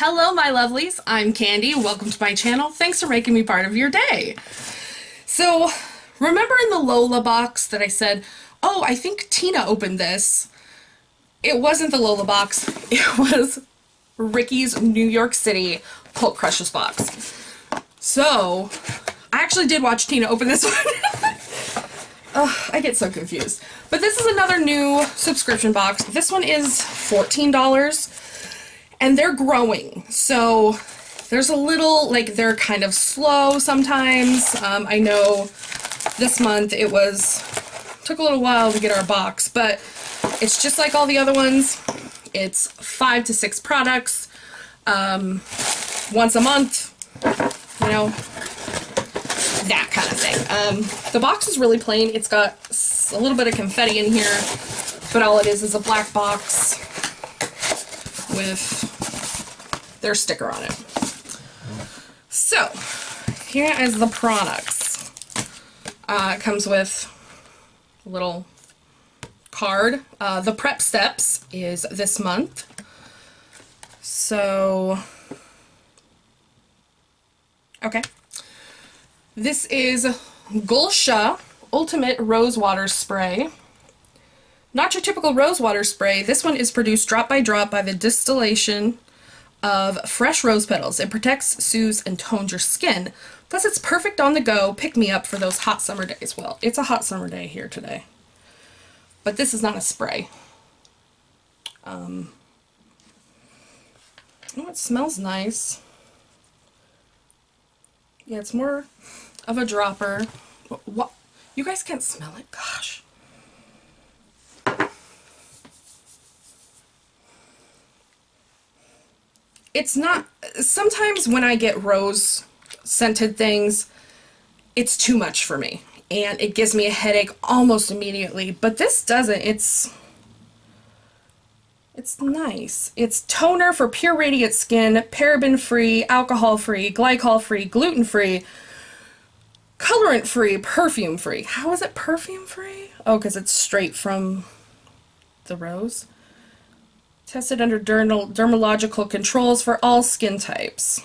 Hello my lovelies, I'm Candy. Welcome to my channel. Thanks for making me part of your day. So, remember in the Lola box that I said, oh, I think Tina opened this. It wasn't the Lola box, it was Ricky's New York City Cult Crushers box. So, I actually did watch Tina open this one. I get so confused. But this is another new subscription box. This one is $14. And they're growing, so there's a little, like, they're kind of slow sometimes. I know this month took a little while to get our box, but it's just like all the other ones. It's 5 to 6 products, once a month, you know, that kind of thing. The box is really plain. It's got a little bit of confetti in here, but all it is a black box with their sticker on it. So, here is the products. It comes with a little card. The prep steps is this month. So, okay. This is Gulsha Ultimate Rose Water Spray. Not your typical rose water spray. This one is produced drop by drop by the distillation of fresh rose petals. It protects, soothes, and tones your skin. Plus, it's perfect on the go pick-me-up for those hot summer days. Well, it's a hot summer day here today. But this is not a spray. Oh, it smells nice. Yeah, it's more of a dropper. What? You guys can't smell it? Gosh. It's not, sometimes when I get rose scented things, it's too much for me and it gives me a headache almost immediately, but this doesn't. It's nice. It's toner for pure radiant skin, paraben free, alcohol free, glycol free, gluten free, colorant free, perfume free. How is it perfume free? Oh, because it's straight from the rose. Tested under dermatological controls for all skin types.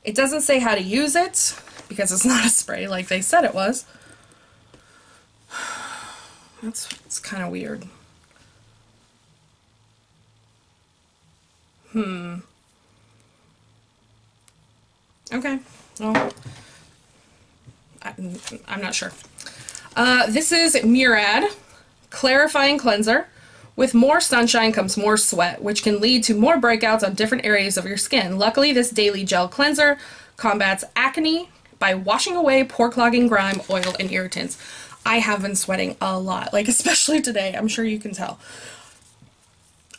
It doesn't say how to use it because it's not a spray like they said it was. It's kind of weird. Okay. Well, I'm not sure. This is Murad Clarifying Cleanser. With more sunshine comes more sweat, which can lead to more breakouts on different areas of your skin. Luckily, this daily gel cleanser combats acne by washing away pore clogging grime, oil, and irritants. I have been sweating a lot, like especially today. I'm sure you can tell.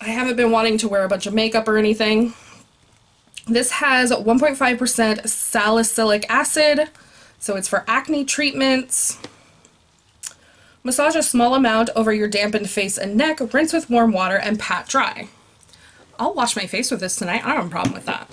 I haven't been wanting to wear a bunch of makeup or anything. This has 1.5% salicylic acid, so it's for acne treatments. Massage a small amount over your dampened face and neck, rinse with warm water, and pat dry. I'll wash my face with this tonight. I don't have a problem with that.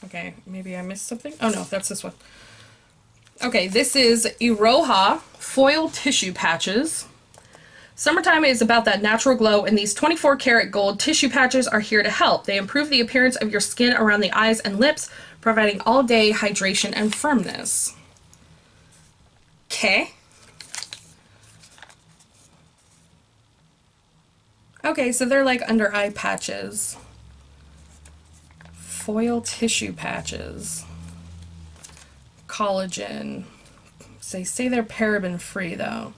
Okay, maybe I missed something. Oh no, that's this one. Okay, this is Iroha Foil Tissue Patches. Summertime is about that natural glow, and these 24 karat gold tissue patches are here to help. They improve the appearance of your skin around the eyes and lips, providing all-day hydration and firmness. Okay. Okay, so they're like under eye patches. Foil tissue patches. Collagen. They say they're paraben free though.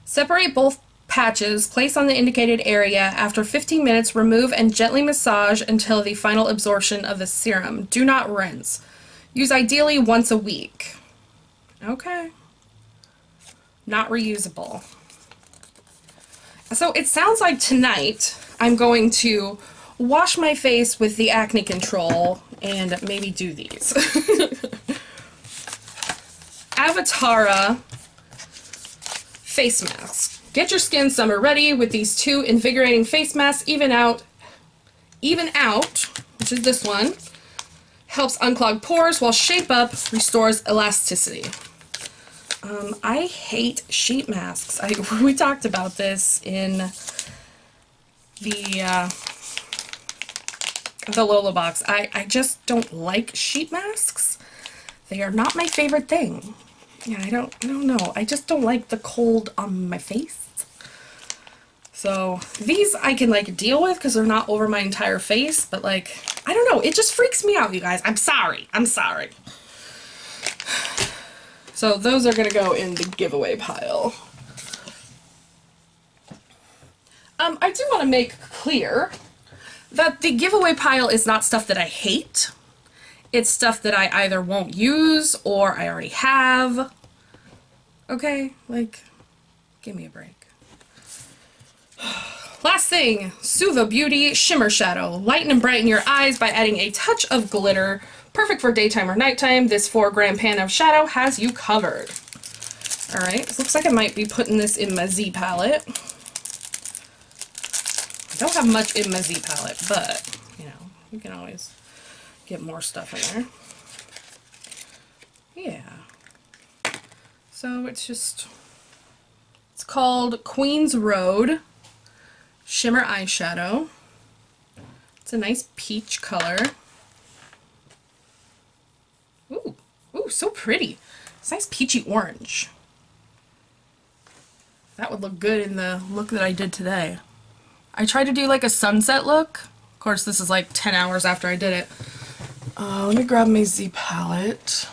Separate both patches, place on the indicated area. After 15 minutes, remove and gently massage until the final absorption of the serum. Do not rinse. Use ideally once a week. Okay. Not reusable. So it sounds like tonight I'm going to wash my face with the acne control and maybe do these. Avatara face masks. Get your skin summer ready with these 2 invigorating face masks. Even out, which is this one, helps unclog pores while Shape Up restores elasticity. I hate sheet masks. We talked about this in the Lola box. I just don't like sheet masks. They are not my favorite thing. Yeah, I don't know. I just don't like the cold on my face. So these I can like deal with because they're not over my entire face, but like, I don't know. It just freaks me out, you guys. I'm sorry. I'm sorry. So those are going to go in the giveaway pile. I do want to make clear that the giveaway pile is not stuff that I hate. It's stuff that I either won't use or I already have. Okay, like, give me a break. Last thing, Suva Beauty Shimmer Shadow. Lighten and brighten your eyes by adding a touch of glitter. Perfect for daytime or nighttime. This 4-gram pan of shadow has you covered. Alright, so looks like I might be putting this in my Z palette. I don't have much in my Z palette, but, you know, you can always get more stuff in there. Yeah. So it's called Queen's Road Shimmer Eyeshadow. It's a nice peach color. Ooh, so pretty. It's nice peachy orange. That would look good in the look that I did today. I tried to do like a sunset look. Of course, this is like 10 hours after I did it. Let me grab my Z palette.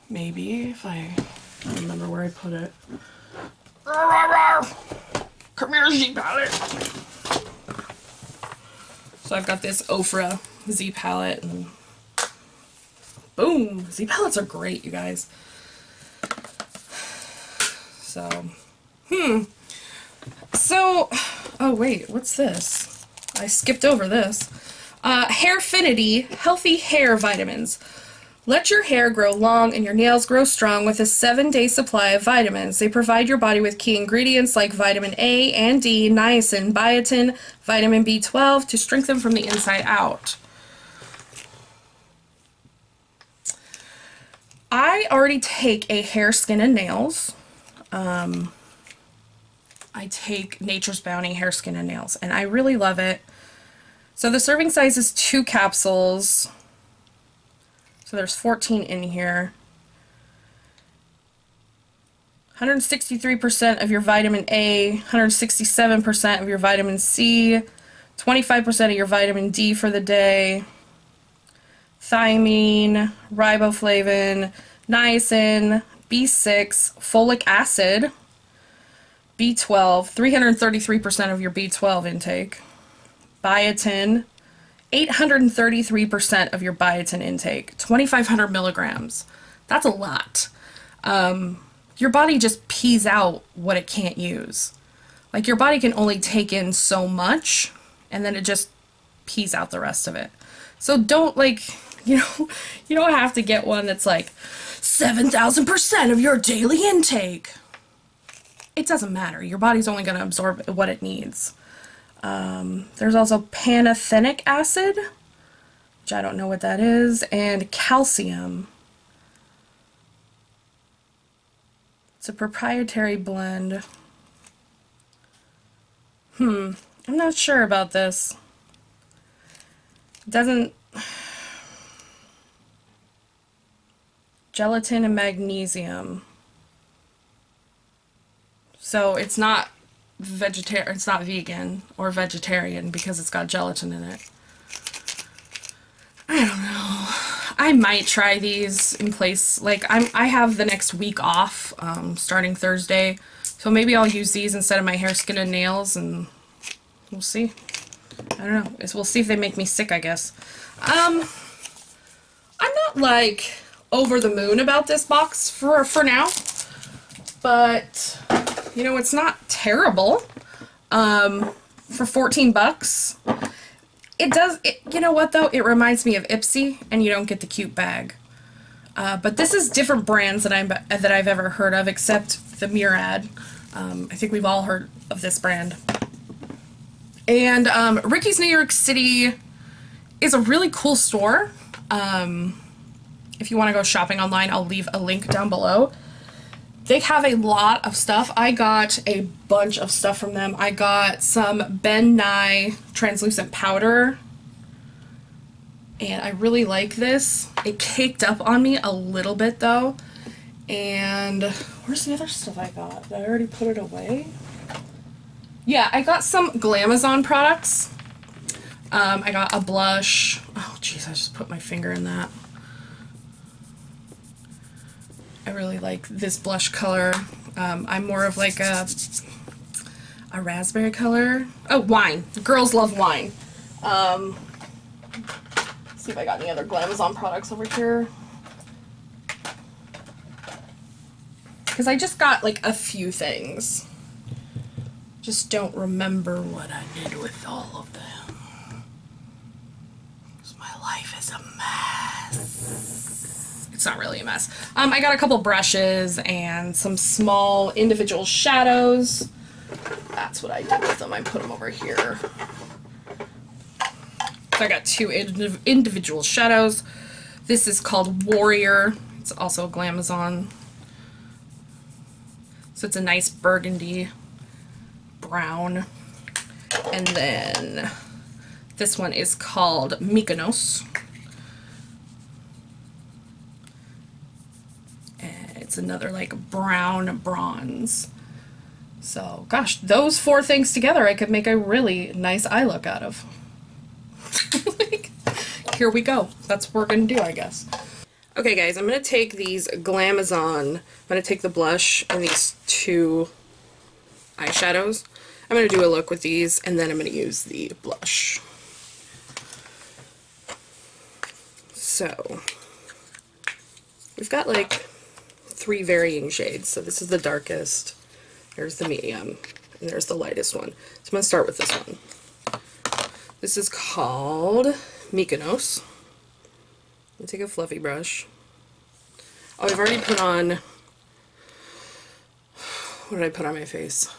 Maybe, if I remember where I put it. Come here, Z palette. So I've got this Ofra Z palette, and boom! Z palettes are great, you guys. So, So, oh wait, what's this? I skipped over this. Hairfinity Healthy Hair Vitamins. Let your hair grow long and your nails grow strong with a 7-day supply of vitamins. They provide your body with key ingredients like vitamin A and D, niacin, biotin, vitamin B12 to strengthen from the inside out. I already take a hair, skin, and nails. I take Nature's Bounty hair, skin, and nails, and I really love it. So the serving size is 2 capsules. So there's 14 in here. 163% of your vitamin A, 167% of your vitamin C, 25% of your vitamin D for the day, thiamine, riboflavin, niacin, B6, folic acid, B12, 333% of your B12 intake, biotin, 833% of your biotin intake, 2,500 milligrams. That's a lot. Your body just pees out what it can't use. Like, your body can only take in so much, and then it just pees out the rest of it. So don't, like, you don't have to get one that's like 7,000% of your daily intake. It doesn't matter. Your body's only going to absorb what it needs. There's also pantothenic acid, which I don't know what that is, and calcium. It's a proprietary blend. I'm not sure about this. It doesn't... Gelatin and magnesium. So it's not it's not vegan or vegetarian because it's got gelatin in it. I don't know. I might try these in place. Like, I have the next week off, starting Thursday, so maybe I'll use these instead of my hair, skin, and nails, and we'll see. I don't know. We'll see if they make me sick, I guess. I'm not like over the moon about this box for now, but you know, it's not terrible. For 14 bucks. You know what though? It reminds me of Ipsy, and you don't get the cute bag. But this is different brands that I've ever heard of, except the Murad. I think we've all heard of this brand. And Ricky's New York City is a really cool store. If you want to go shopping online, I'll leave a link down below. They have a lot of stuff. I got a bunch of stuff from them. I got some Ben Nye translucent powder, and I really like this. It caked up on me a little bit though. And where's the other stuff I got? Did I already put it away? Yeah, I got some Glamazon products. I got a blush. Oh jeez, I just put my finger in that. I really like this blush color. I'm more of like a raspberry color. Oh, wine. Girls love wine. Let's see if I got any other Glamazon products over here. Because I just got like a few things. Just don't remember what I did with all of them. Because my life is a mess. It's not really a mess. I got a couple brushes and some small individual shadows. That's what I did with them. I put them over here. So I got two individual shadows. This is called Warrior. It's also a Glamazon. So it's a nice burgundy brown. And then this one is called Mykonos. It's another like brown bronze. So gosh, those four things together I could make a really nice eye look out of. Like, here we go. That's what we're gonna do, I guess. Okay guys, I'm gonna take these Glamazon, I'm gonna take the blush and these two eyeshadows. I'm gonna do a look with these and then I'm gonna use the blush. So we've got like 3 varying shades. So this is the darkest, there's the medium, and there's the lightest one. So I'm going to start with this one. This is called Mykonos. I'm going to take a fluffy brush. Oh, I've already put on, what did I put on my face?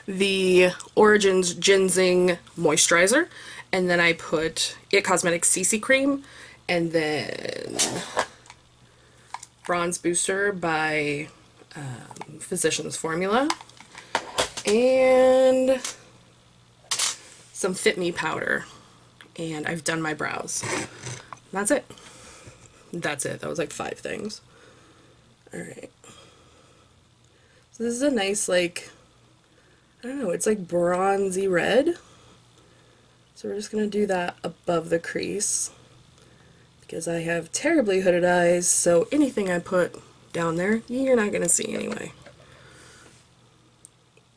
The Origins Ginseng Moisturizer, and then I put It Cosmetics CC Cream, and then Bronze Booster by Physicians Formula, and some Fit Me powder, and I've done my brows. That's it. That's it. That was like 5 things. Alright. So this is a nice, like, I don't know, it's like bronzy red. So we're just going to do that above the crease, because I have terribly hooded eyes, so anything I put down there, you're not going to see anyway.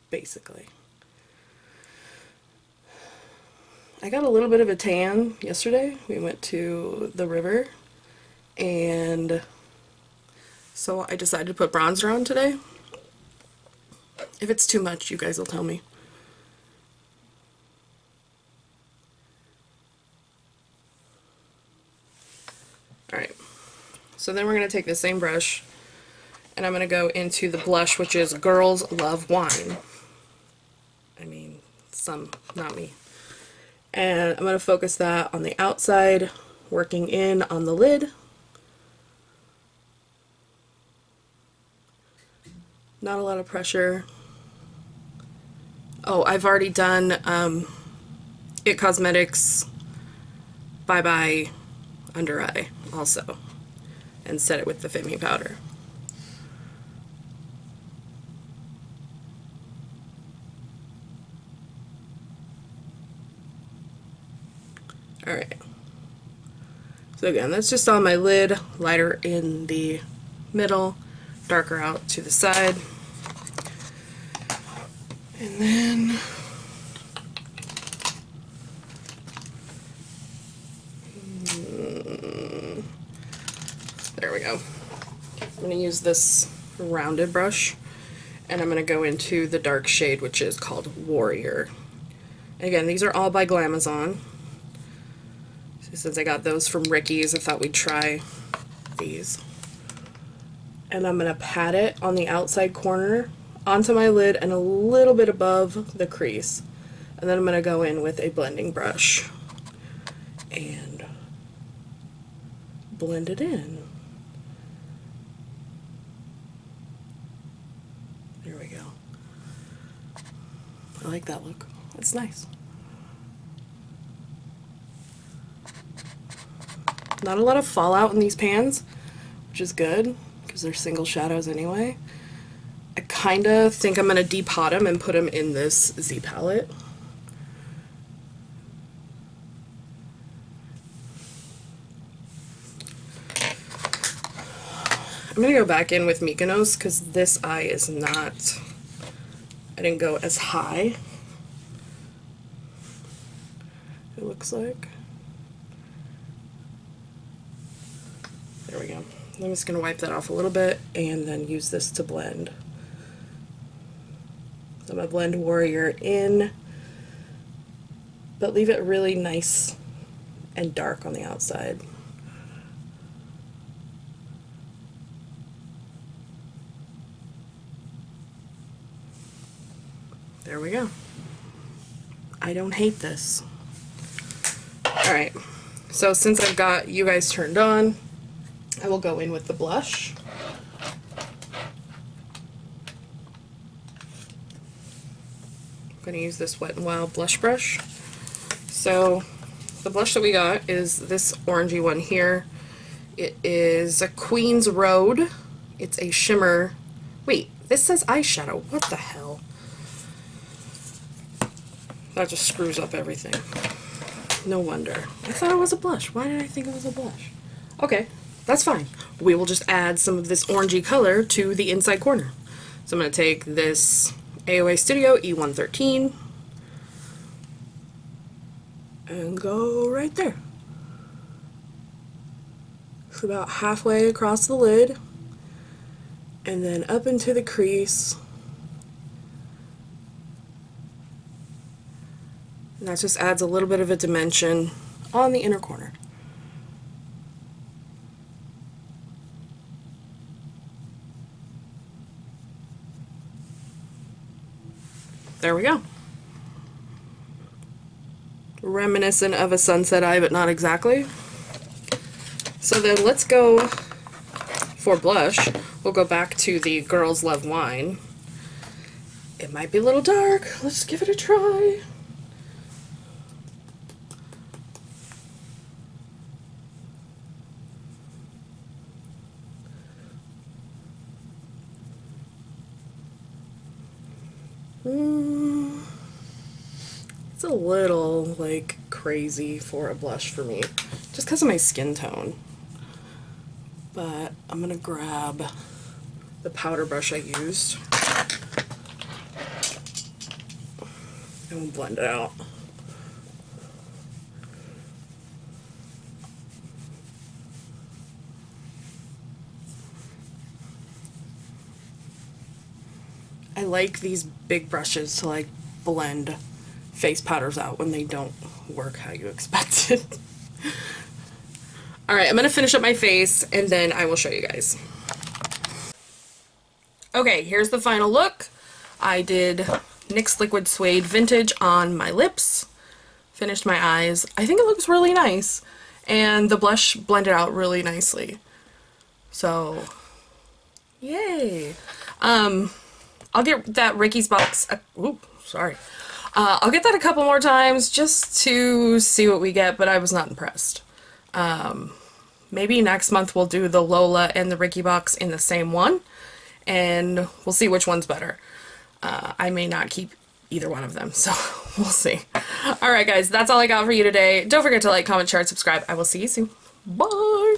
Basically. I got a little bit of a tan yesterday. We went to the river, and so I decided to put bronzer on today. If it's too much, you guys will tell me. Alright, so then we're going to take the same brush and I'm going to go into the blush, which is Girls Love Wine. I mean, some, not me. And I'm going to focus that on the outside, working in on the lid. Not a lot of pressure. Oh, I've already done It Cosmetics Bye Bye Under Eye also, and set it with the Fit Me powder. Alright, so again, that's just on my lid, lighter in the middle, darker out to the side. And then there we go. I'm going to use this rounded brush and I'm going to go into the dark shade, which is called Warrior. Again, these are all by Glamazon. So since I got those from Ricky's, I thought we'd try these. And I'm going to pat it on the outside corner onto my lid and a little bit above the crease. And then I'm going to go in with a blending brush and blend it in. There we go. I like that look. It's nice. Not a lot of fallout in these pans, which is good because they're single shadows anyway. I kind of think I'm going to depot them and put them in this Z palette. I'm going to go back in with Mykonos because this eye is not, I didn't go as high, it looks like. There we go. I'm just going to wipe that off a little bit and then use this to blend. So I'm going to blend Warrior in, but leave it really nice and dark on the outside. There we go. I don't hate this. Alright, so since I've got you guys turned on, I will go in with the blush. I'm going to use this Wet n Wild blush brush. So the blush that we got is this orangey one here. It is a Queen's Road. It's a shimmer. Wait, this says eyeshadow. What the hell? That just screws up everything. No wonder. I thought it was a blush. Why did I think it was a blush? Okay, that's fine. We will just add some of this orangey color to the inside corner. So I'm going to take this AOA Studio E113 and go right there. It's about halfway across the lid and then up into the crease. And that just adds a little bit of a dimension on the inner corner. There we go. Reminiscent of a sunset eye, but not exactly. So then let's go for blush. We'll go back to the Girls Love Wine. It might be a little dark. Let's give it a try. It's a little, like, crazy for a blush for me, just because of my skin tone. But I'm going to grab the powder brush I used and we'll blend it out. I like these big brushes to like blend face powders out when they don't work how you expected. Alright, I'm going to finish up my face and then I will show you guys. Okay, here's the final look. I did NYX Liquid Suede Vintage on my lips, finished my eyes. I think it looks really nice and the blush blended out really nicely. So, yay! I'll get that Ricky's Box, I'll get that a couple more times just to see what we get, but I was not impressed. Maybe next month we'll do the Lola and the Ricky Box in the same one, and we'll see which one's better. I may not keep either one of them, so we'll see. Alright guys, that's all I got for you today. Don't forget to like, comment, share, and subscribe. I will see you soon. Bye!